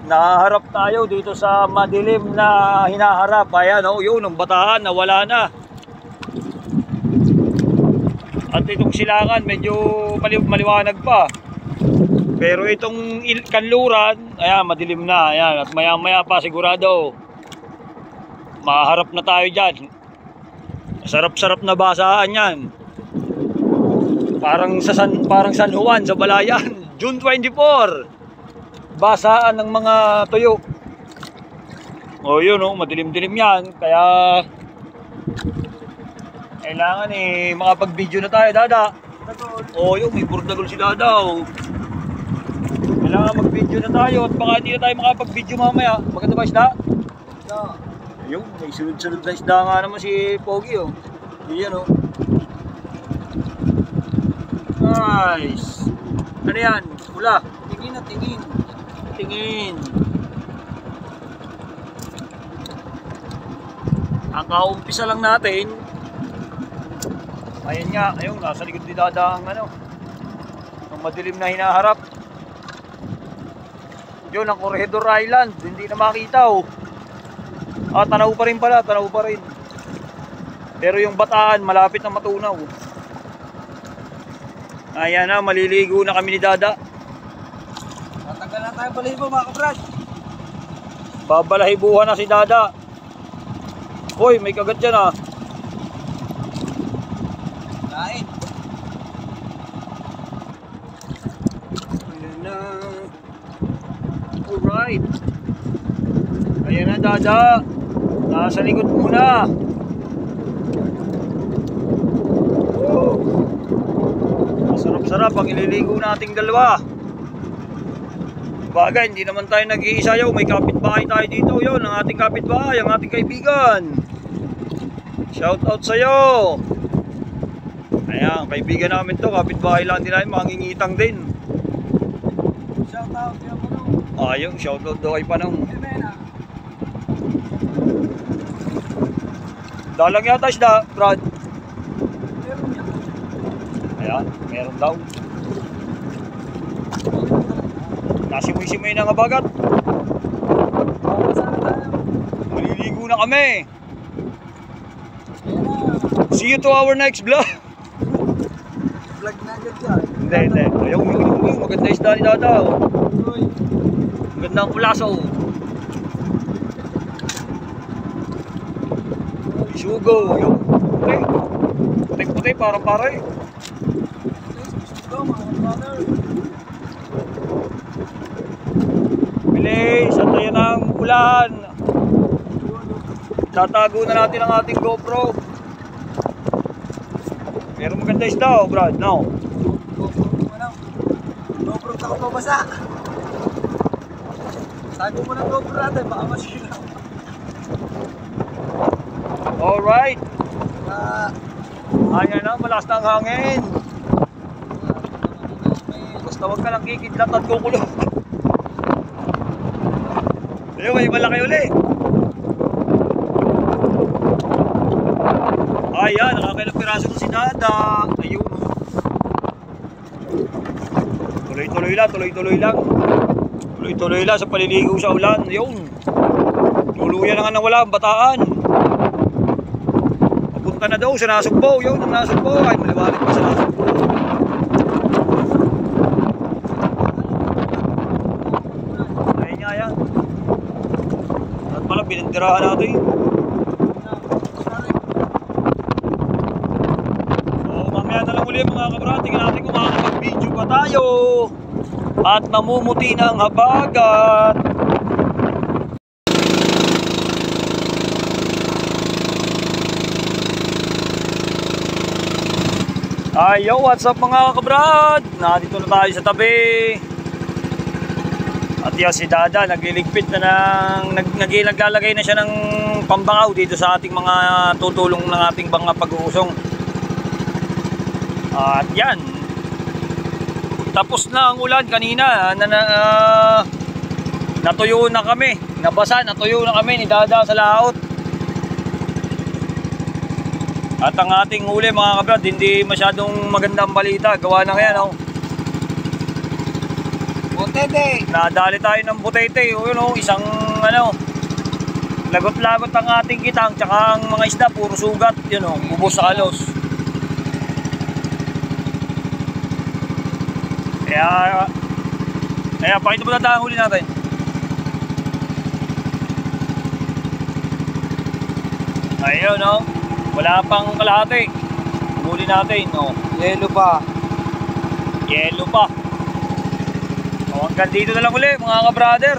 Naharap tayo dito sa madilim na hinaharap. Ayan, oh, yun, ang bataan, nawala na. At itong silangan, medyo maliwanag pa. Pero itong kanluran, ayan, madilim na. Ayan, at maya maya pa sigurado maharap na tayo dyan. Sarap-sarap na basaan yan. Parang San Juan sa Balayan. June 24. Basaan ng mga tuyo. O yun, oh, madilim-dilim yan. Kaya kailangan makapag-video na tayo, Dada. O yun, may burdagol si Dada. Oh. Kailangan mag-video na tayo at baka hindi na tayo makapag-video mamaya. Maganda ba isda? Ayun, may sunod-sunod na isda nga naman si Pogi. Oh. Yan, oh. Nice. Ano yan? Pula. Tingin na, tingin. Tingin. Ang kaumpisa lang natin. Ayan nga, ayun, nasa likod ni Dada ang ang madilim na hinaharap. Yun, ang Corregidor Island. Hindi na makita, oh. Tanaw pa rin pala, tanaw pa rin. Pero yung bataan, malapit na matunaw. Ayan na, maliligo na kami ni Dada. Matagal na tayo balahibo, mga kabrad. Babalahibuhan na si Dada. Hoy, may kagat dyan, ah. Kain. Ayan na. Alright. Ayan na, Dada. Nasa likod muna. Masarap-sarap ang ililigo nating dalawa. Bagay, hindi naman tayo nag-iisa yun. May kapitbahay tayo dito. Yun, ang ating kapitbahay, ang ating kaibigan. Shout out sa'yo. Ayan, kaibigan namin to. Kapitbahay lang din namin, mangingitang din. Shout out, kaya Panong. Ayun, shout out daw kay Panong. Dalang yata isda, Brad. Ayan, meron daw. Nasimoy-simoy na nga bagat. Maliligo na kami. See you to our next vlog. Vlog na agad yan. Hindi. Yung maganda isda ni Dada. Magandang pulaso. Sugo. Yung puti-puti, parang pare. Bilis, at ayan ang ulan. Tatago na natin ang ating GoPro. Pero maganda isda, oh, Brad, no? GoPro ka ko pabasa. Tago mo ng GoPro natin, baka masira. Alright. Ayan na, malakas na ang hangin. Basta huwag ka lang kikidlat at kukulong. Ayun, may malaki uli. Ayan, nakakailang piraso na si Dada. Ayun. Tuloy-tuloy lang. Tuloy-tuloy lang sa paliligo sa ulan. Ayun. Tuluyan na nga nang wala ang bataan. Papunta na daw sa Nasugbo. Yun, ang Nasugbo. Ay, maliwanag pa sa Nasugbo. Ayun nga yan. At pala, binintirahan natin. Mamaya na lang ulit mga kabrad, tingnan natin kung makakapag-video pa tayo at namumuti na ang habagat. Ayo, what's up mga kabrad? Nandito na tayo sa tabi. At yan si Dada, nagliligpit na naglalagay na siya ng pambangaw dito sa ating mga tutulong ng ating mga pag-uusong. At yan, tapos na ang ulan kanina. Natuyo na kami, nabasa, natuyo na kami ni Dada sa laot. At ang ating huli mga kabrad, hindi masyadong magandang balita. Gawa na kaya, no? Butete. Nadali tayo ng butete. O yun o, isang ano, lagot-lagot ang ating kitang, tsaka ang mga isda, puro sugat. Yun o, ubos sa kalos. Kaya pakita mo na huli natin. Ayun o, wala pang kalahati. Huli natin o. Yelo pa. Yelo pa. O, hanggang dito na lang uli mga ka-brother.